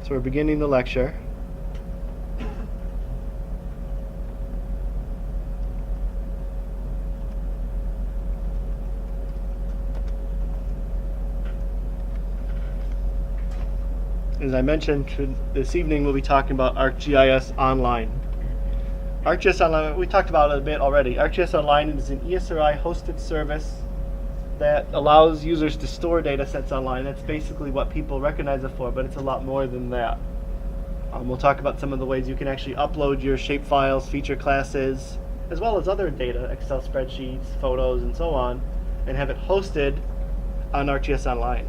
So we're beginning the lecture. As I mentioned, this evening we'll be talking about ArcGIS Online. ArcGIS Online, we talked about it a bit already. ArcGIS Online is an ESRI hosted service that allows users to store data sets online. That's basically what people recognize it for, but it's a lot more than that. We'll talk about some of the ways you can actually upload your shapefiles, feature classes, as well as other data, Excel spreadsheets, photos, and so on, and have it hosted on ArcGIS Online.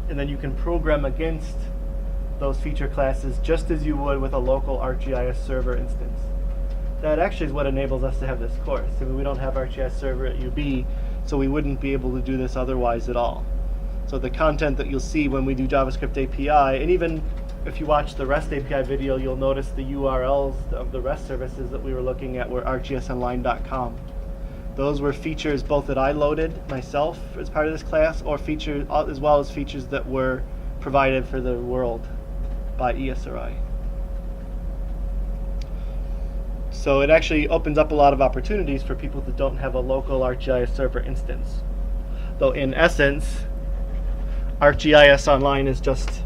And then you can program against those feature classes just as you would with a local ArcGIS server instance. That actually is what enables us to have this course. I mean, we don't have ArcGIS server at UB, so we wouldn't be able to do this otherwise at all. So the content that you'll see when we do JavaScript API, and even if you watch the REST API video, you'll notice the URLs of the REST services that we were looking at were arcgisonline.com. Those were features both that I loaded myself as part of this class, or features as well as features that were provided for the world by ESRI. So it actually opens up a lot of opportunities for people that don't have a local ArcGIS server instance. Though in essence, ArcGIS Online is just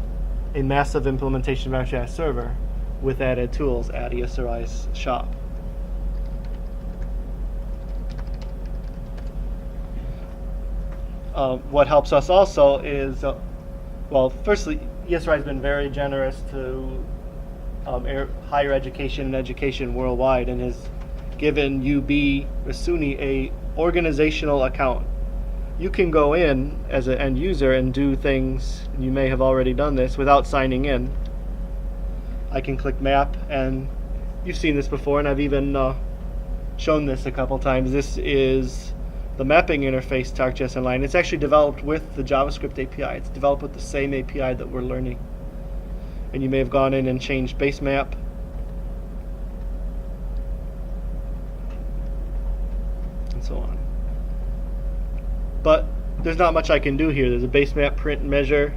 a massive implementation of ArcGIS server with added tools at ESRI's shop. What helps us also is, well, firstly, ESRI has been very generous to higher education and education worldwide, and has given UB SUNY a organizational account. You can go in as an end user and do things, and you may have already done this, without signing in. I can click map, and you've seen this before, and I've even shown this a couple times. This is the mapping interface to ArcGIS Online. It's actually developed with the JavaScript API. It's developed with the same API that we're learning. And you may have gone in and changed base map. And so on. But there's not much I can do here. There's a base map, print, and measure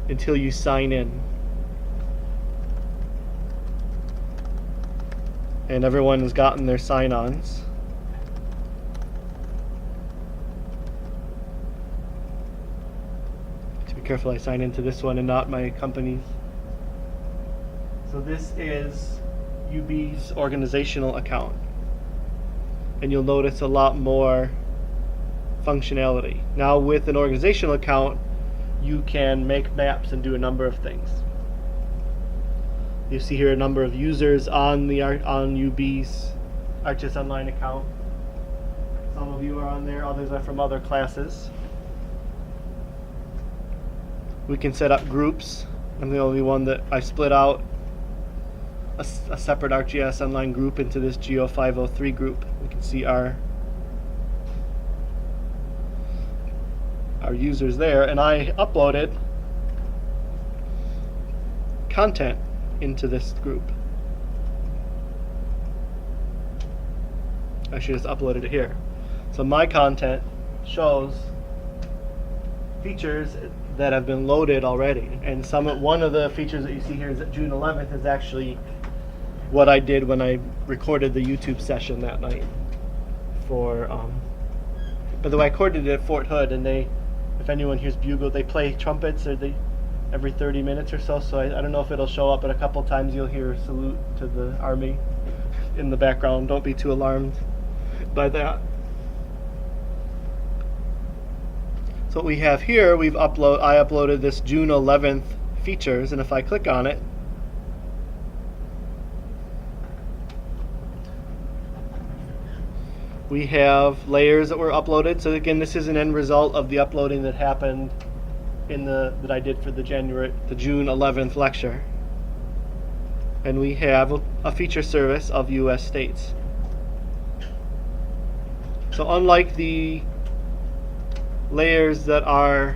until you sign in. And everyone has gotten their sign-ons. Careful, I sign into this one and not my company's. So this is UB's organizational account, and you'll notice a lot more functionality. Now with an organizational account, you can make maps and do a number of things. You see here a number of users on UB's ArcGIS Online account. Some of you are on there, others are from other classes. We can set up groups. I'm the only one that I split out a separate ArcGIS Online group into this GEO503 group. We can see our users there, and I uploaded content into this group. I should just uploaded it here. So my content shows features that have been loaded already, and one of the features that you see here is that June 11th is actually what I did when I recorded the YouTube session that night. By the way, I recorded it at Fort Hood, and if anyone hears bugle, they play trumpets every 30 minutes or so. So I don't know if it'll show up, but a couple times you'll hear a salute to the Army in the background. Don't be too alarmed by that. So what we have here, I uploaded this June 11th features, and if I click on it, we have layers that were uploaded. So again, this is an end result of the uploading that happened that I did for the June 11th lecture. And we have a feature service of US states. So unlike the layers that are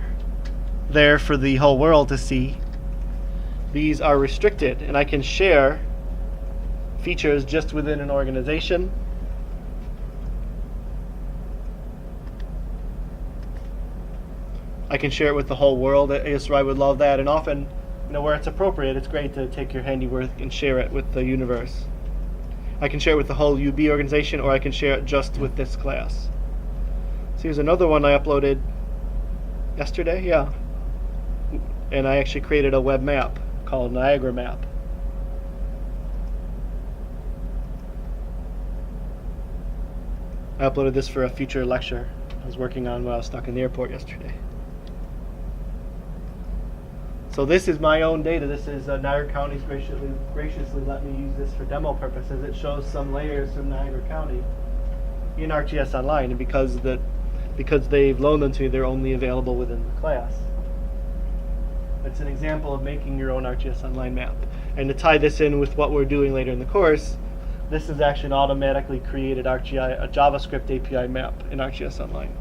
there for the whole world to see, these are restricted, and I can share features just within an organization. I can share it with the whole world. ASRI would love that, and often, where it's appropriate, it's great to take your handiwork and share it with the universe. I can share it with the whole UB organization, or I can share it just with this class. So here's another one I uploaded yesterday, yeah. And I actually created a web map called Niagara Map. I uploaded this for a future lecture I was working on while I was stuck in the airport yesterday. So this is my own data. This is Niagara County's graciously let me use this for demo purposes. It shows some layers from Niagara County in ArcGIS Online, and because they've loaned them to me, they're only available within the class. It's an example of making your own ArcGIS Online map. And to tie this in with what we're doing later in the course, this is actually an automatically created a JavaScript API map in ArcGIS Online.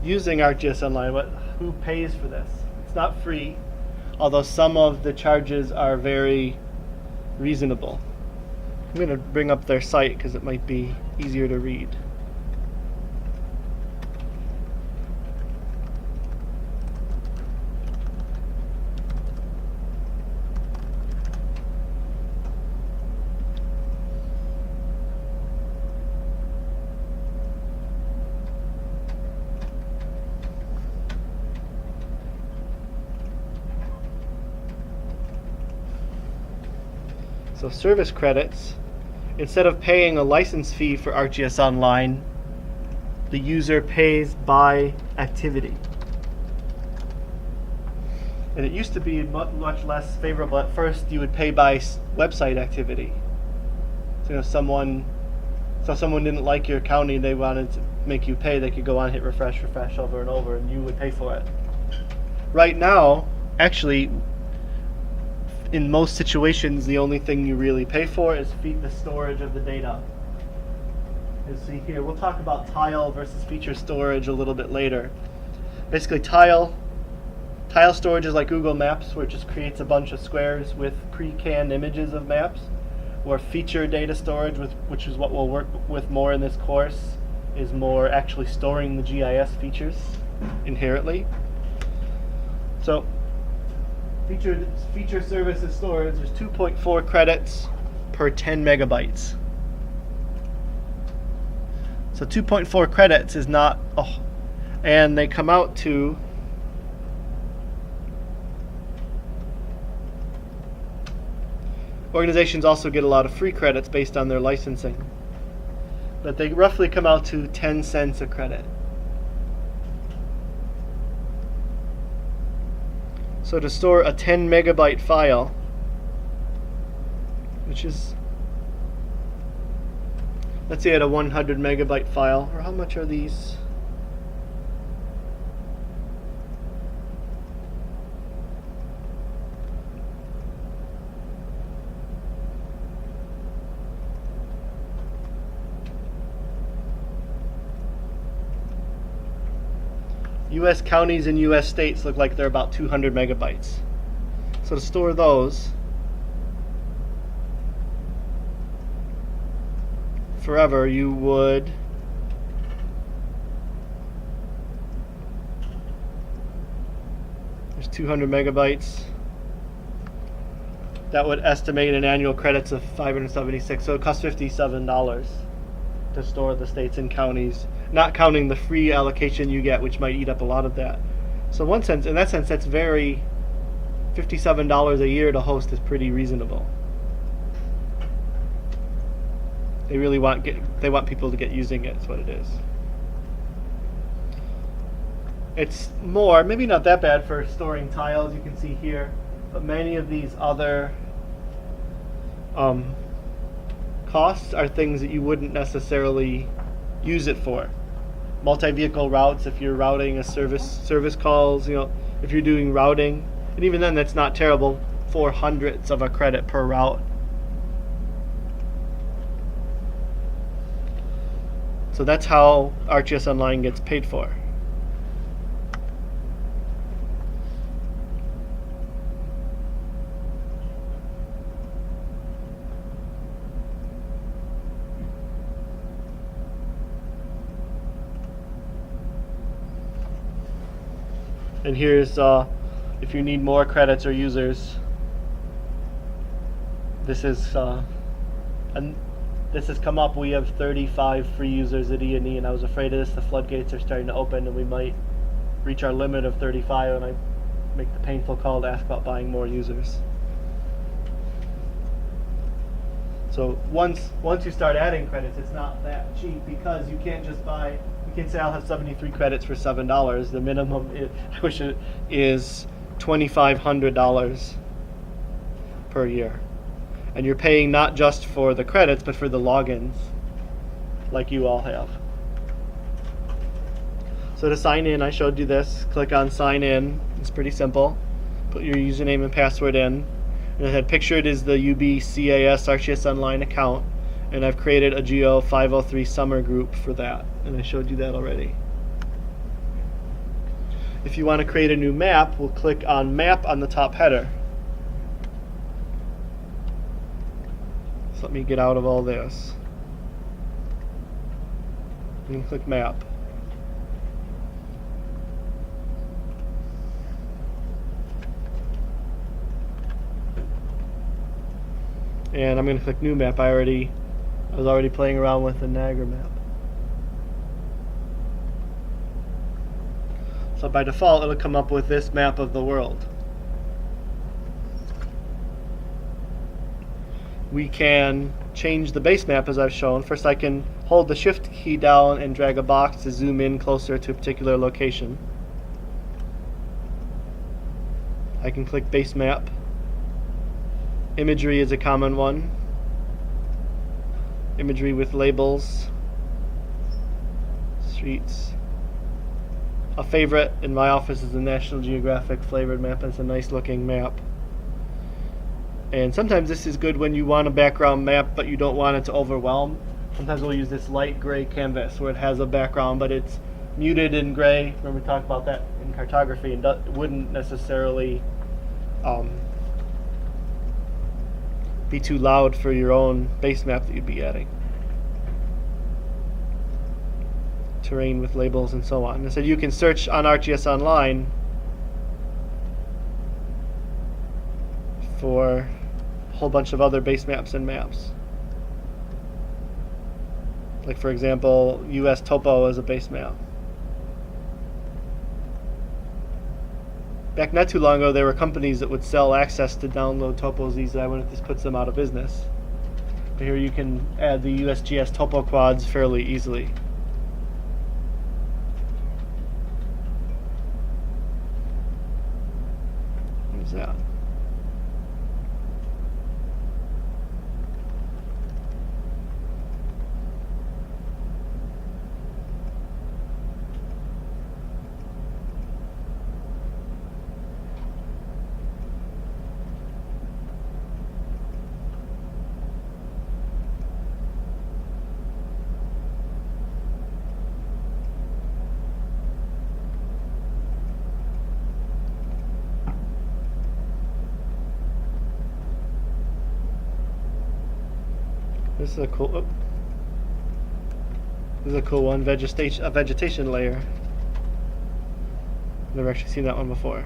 Using ArcGIS Online, who pays for this? It's not free, although some of the charges are very reasonable. I'm going to bring up their site because it might be easier to read. So service credits, instead of paying a license fee for ArcGIS Online, the user pays by activity. And it used to be much less favorable. At first, you would pay by website activity. So someone didn't like your county, they wanted to make you pay, they could go on, hit refresh over and over, and you would pay for it. Right now, actually, in most situations, the only thing you really pay for is the storage of the data. You see here, we'll talk about tile versus feature storage a little bit later. Basically, tile storage is like Google Maps, where it just creates a bunch of squares with pre-canned images of maps. Or feature data storage, which is what we'll work with more in this course, is more actually storing the GIS features inherently. So, feature services storage, there's 2.4 credits per 10 megabytes. So 2.4 credits is not, and they come out to organizations also get a lot of free credits based on their licensing, but they roughly come out to 10 cents a credit. So to store a 10 megabyte file, which is, let's say at a 100 megabyte file, or how much are these? US counties and US states look like they're about 200 megabytes. So to store those forever, you would there's 200 megabytes. That would estimate an annual credits of 576. So it costs $57 to store the states and counties, not counting the free allocation you get, which might eat up a lot of that. So in that sense, that's very, $57 a year to host is pretty reasonable. They really want people to get using it, is what it is. It's more, maybe not that bad for storing tiles, you can see here, but many of these other costs are things that you wouldn't necessarily use it for. Multi-vehicle routes, if you're routing a service calls, if you're doing routing, And even then, that's not terrible. 0.04 of a credit per route. So that's how ArcGIS Online gets paid for. And here's if you need more credits or users. This is and this has come up. We have 35 free users at E&E, and I was afraid of this. The floodgates are starting to open, and we might reach our limit of 35, and I make the painful call to ask about buying more users. So once you start adding credits, it's not that cheap, because you can't just buy. You can't say I'll have 73 credits for $7. The minimum is $2,500 per year, and you're paying not just for the credits but for the logins, like you all have. So to sign in, I showed you this. Click on sign in. It's pretty simple. Put your username and password in. And I had pictured is the UBCAS ArcGIS Online account, and I've created a GEO503 summer group for that, and I showed you that already. If you want to create a new map, we'll click on Map on the top header. So let me get out of all this. And click Map. And I'm going to click New Map. I was already playing around with the Niagara map. So by default, it'll come up with this map of the world. We can change the base map as I've shown. First, I can hold the Shift key down and drag a box to zoom in closer to a particular location. I can click Base Map. Imagery is a common one. Imagery with labels, streets. A favorite in my office is the National Geographic flavored map. It's a nice looking map. And sometimes this is good when you want a background map but you don't want it to overwhelm. Sometimes we'll use this light gray canvas where it has a background but it's muted in gray. Remember we talked about that in cartography, and it wouldn't necessarily be too loud for your own base map that you'd be adding. Terrain with labels and so on. And so you can search on ArcGIS Online for a whole bunch of other base maps and maps. Like for example, US Topo as a base map. Back not too long ago, there were companies that would sell access to download topos easily. When this puts them out of business. But here you can add the USGS topo quads fairly easily. What's that? This is a cool. Oh, this is a cool one. A vegetation layer. Never actually seen that one before.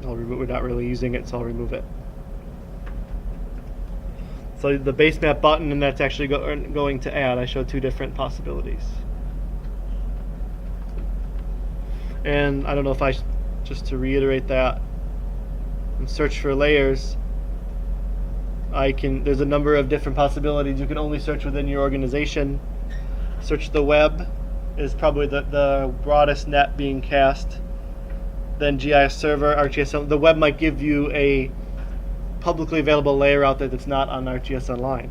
We're not really using it, so I'll remove it. So the base map button, and that's actually going to add. I showed two different possibilities. And I don't know if just to reiterate that, and search for layers, there's a number of different possibilities. You can only search within your organization. Search the web is probably the broadest net being cast. Then GIS server, ArcGIS. The web might give you a publicly available layer out there that's not on ArcGIS Online.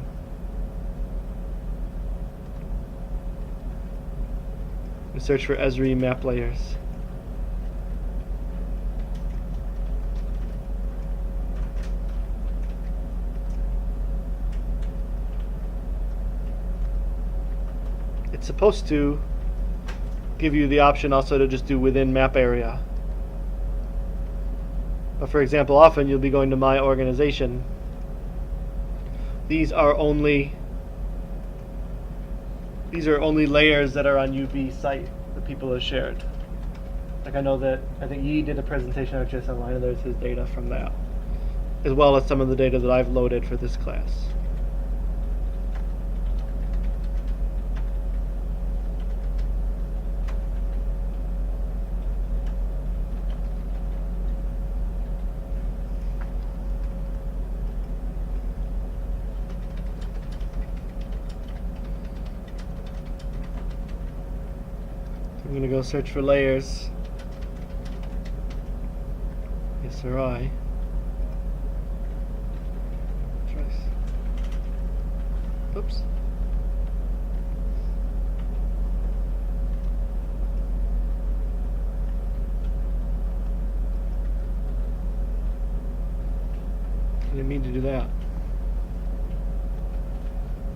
and search for Esri map layers. It's supposed to give you the option also to just do within map area. But for example, often you'll be going to My Organization. These are only layers that are on UB site that people have shared. Like I know that I think Yi did a presentation on ArcGIS Online, and there's his data from that, as well as some of the data that I've loaded for this class. I'm going to go search for layers. ESRI. Oops. I didn't mean to do that.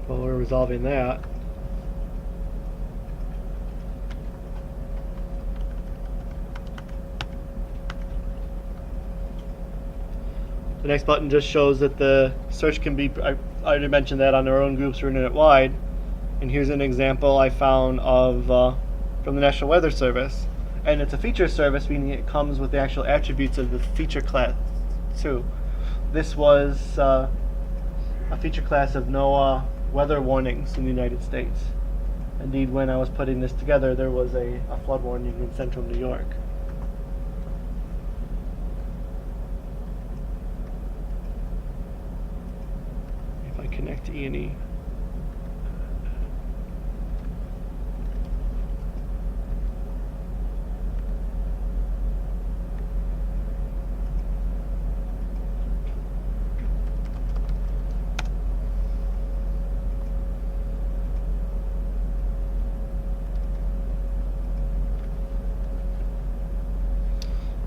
Well, we're resolving that. The next button just shows that the search can be, I already mentioned that on our own groups or internet-wide. And here's an example I found of from the National Weather Service. And it's a feature service, meaning it comes with the actual attributes of the feature class too. This was a feature class of NOAA weather warnings in the United States. Indeed, when I was putting this together, there was a flood warning in central New York. Connect to E&E.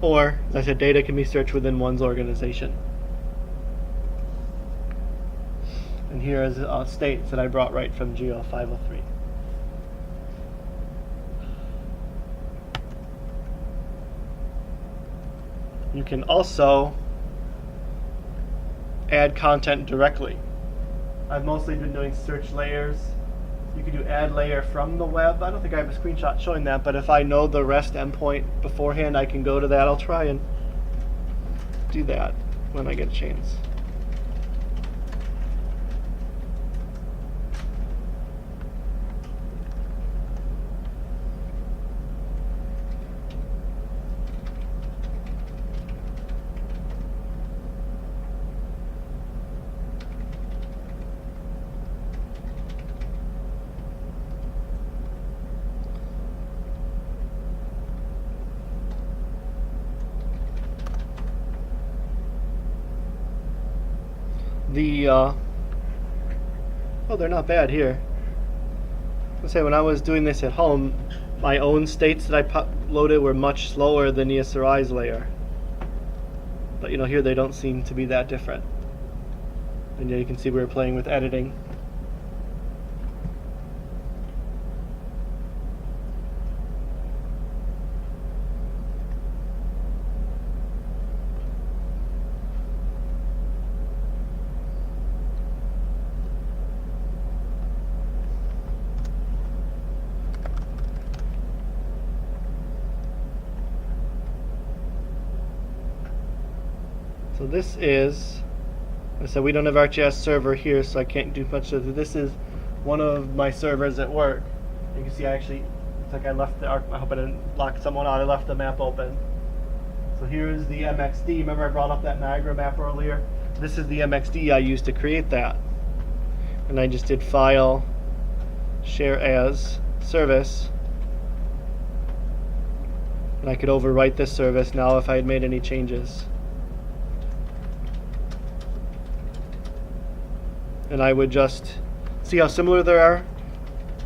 Or, as I said, data can be searched within one's organization. And here is states that I brought right from GEO503. You can also add content directly. I've mostly been doing search layers. You can do add layer from the web. I don't think I have a screenshot showing that, but if I know the REST endpoint beforehand, I can go to that. I'll try and do that when I get a chance. Oh, they're not bad here. Let's say when I was doing this at home, my own states that I loaded were much slower than ESRI's layer. But here they don't seem to be that different. And you can see we were playing with editing. So this is, I said we don't have ArcGIS server here, so I can't do much of it. This is one of my servers at work. You can see it's like I left I hope I didn't lock someone out, I left the map open. So here is the MXD. Remember I brought up that Niagara map earlier? This is the MXD I used to create that. And I just did File, Share As, Service. And I could overwrite this service now if I had made any changes. And I would just see how similar they are.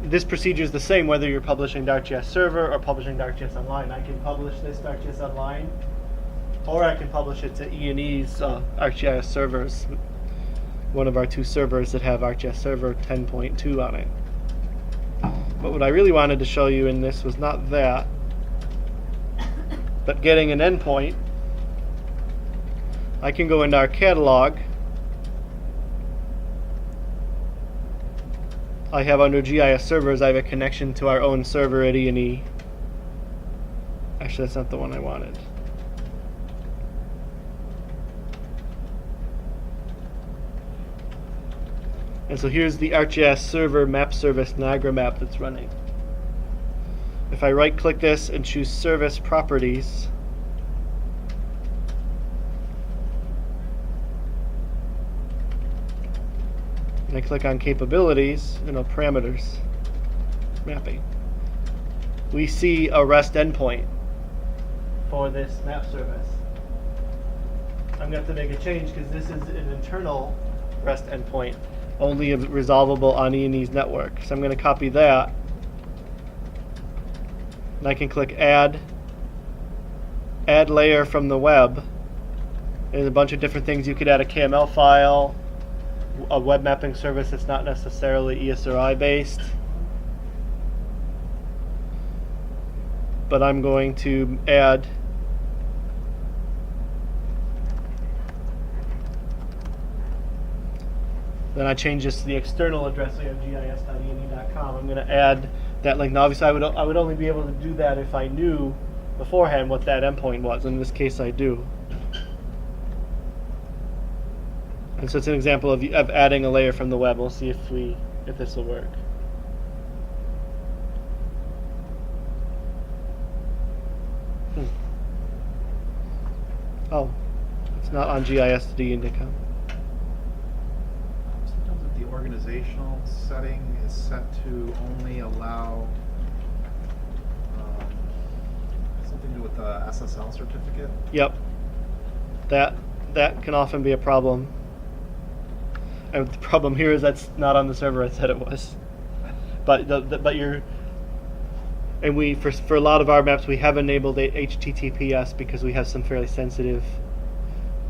this procedure is the same whether you're publishing to ArcGIS Server or publishing to ArcGIS Online. I can publish this to ArcGIS Online, or I can publish it to E&E's ArcGIS servers, one of our 2 servers that have ArcGIS Server 10.2 on it. But what I really wanted to show you in this was not that, but getting an endpoint. I can go into our catalog. I have under GIS servers, I have a connection to our own server at E&E. Actually, that's not the one I wanted. And so here's the ArcGIS server map service Niagara map that's running. If I right click this and choose service properties, and I click on capabilities, parameters, mapping, we see a REST endpoint for this map service. I'm going to have to make a change because this is an internal REST endpoint, only resolvable on E&E's network. So I'm going to copy that, and I can click add layer from the web. There's a bunch of different things. You could add a KML file, a web mapping service that's not necessarily ESRI based. But I'm going to add then I change this to the external address. We have gis.ene.com. I'm going to add that link. Now obviously I would only be able to do that if I knew beforehand what that endpoint was. In this case I do. And so it's an example of adding a layer from the web. We'll see if this will work. Oh, it's not on gis.ene.com. Sometimes if the organizational setting is set to only allow something to do with the SSL certificate. Yep, that can often be a problem. And the problem here is that's not on the server I said it was. But for a lot of our maps we have enabled HTTPS because we have some fairly sensitive.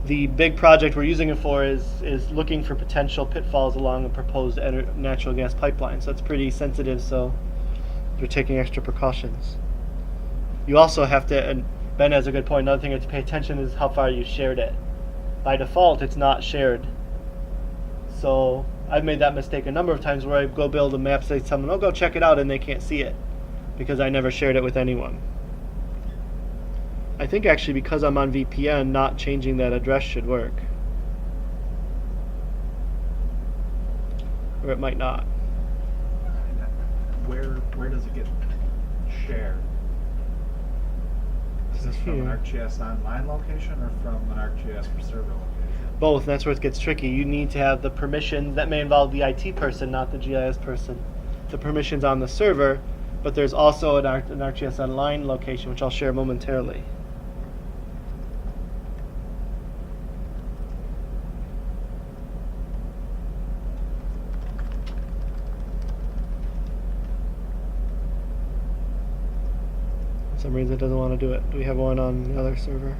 The big project we're using it for is looking for potential pitfalls along a proposed natural gas pipeline. So it's pretty sensitive. So we're taking extra precautions. You also have to, and Ben has a good point. Another thing you have to pay attention is how far you shared it. By default, it's not shared. So I've made that mistake a number of times where I go build a map, say to someone, "Oh, go check it out," and they can't see it because I never shared it with anyone. I think actually because I'm on VPN, not changing that address should work. Or it might not. Where does it get shared? Is this from an ArcGIS Online location or from an ArcGIS server location? Both, and that's where it gets tricky. You need to have the permission. That may involve the IT person, not the GIS person. The permissions on the server, but there's also an ArcGIS Online location, which I'll share momentarily. For some reason it doesn't want to do it. Do we have one on the other server?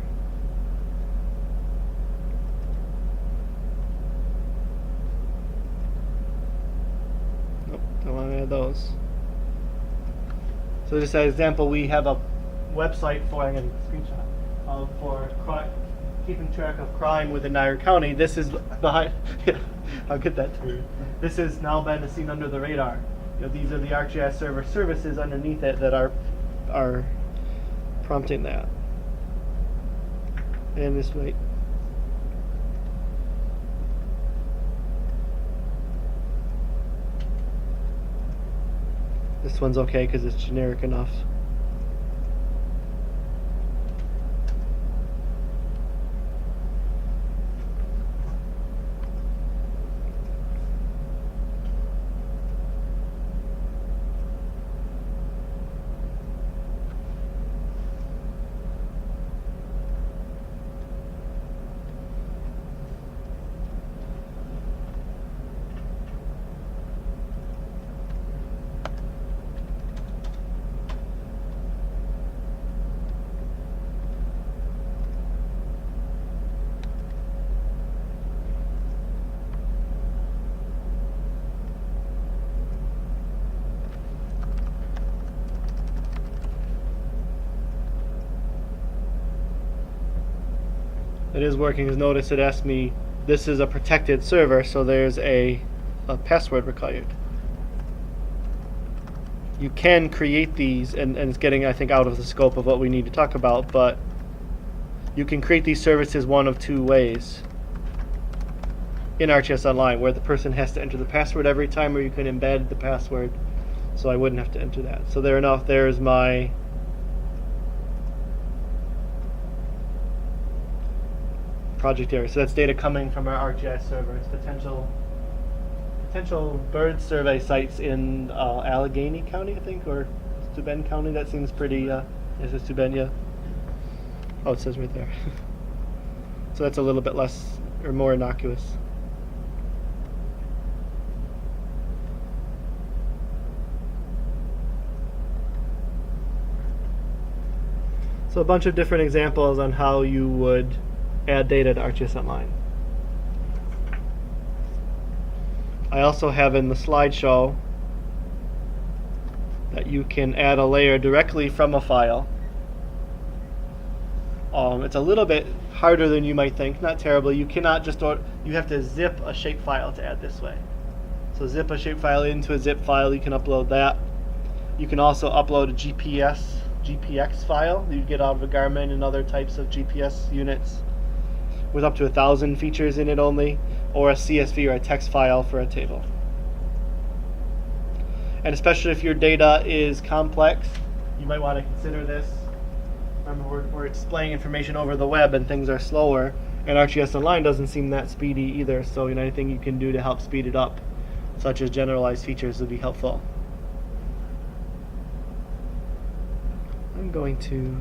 Don't want any of those. So just as an example, we have a website for, I'm going to screenshot, for keeping track of crime within Niagara County. This is behind, yeah, I'll get that to you. This has now been seen under the radar. These are the ArcGIS server services underneath it that are prompting that. And this might. This one's okay because it's generic enough. It is working. As notice, it asked me, this is a protected server, so there's a password required. You can create these, and it's getting, I think, out of the scope of what we need to talk about, but you can create these services one of two ways in ArcGIS Online, where the person has to enter the password every time, or you can embed the password, so I wouldn't have to enter that. So there's my project area. So that's data coming from our ArcGIS server. It's potential bird survey sites in Allegheny County, I think, or Steuben County. That seems pretty. Is it Steuben? Yeah. Oh, it says right there. So that's a little bit less or more innocuous. So a bunch of different examples on how you would add data to ArcGIS Online. I also have in the slideshow that you can add a layer directly from a file. It's a little bit harder than you might think, not terribly. You cannot just, you have to zip a shapefile to add this way. So zip a shapefile into a zip file, you can upload that. You can also upload a GPX file that you get out of a Garmin and other types of GPS units with up to 1,000 features in it only, or a CSV or a text file for a table. And especially if your data is complex, you might want to consider this. Remember, we're displaying information over the web and things are slower, and ArcGIS Online doesn't seem that speedy either, so anything you can do to help speed it up, such as generalized features, would be helpful. I'm going to